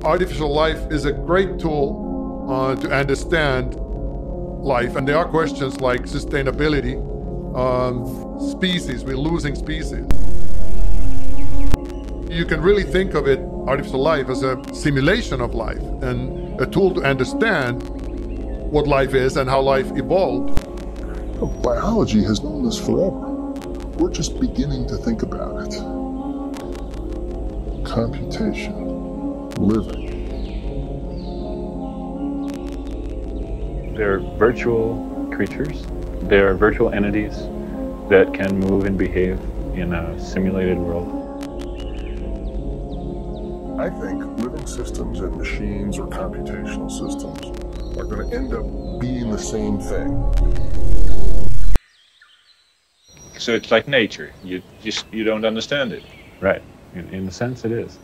artificial life is a great tool to understand life, and there are questions like sustainability, species, we're losing species. You can really think of it, artificial life, as a simulation of life and a tool to understand what life is and how life evolved. Biology has known this forever. We're just beginning to think about it. Computation, living. They're virtual creatures. They're virtual entities that can move and behave in a simulated world. I think living systems and machines or computational systems are going to end up being the same thing. So it's like nature. You don't understand it. Right. In a sense, it is.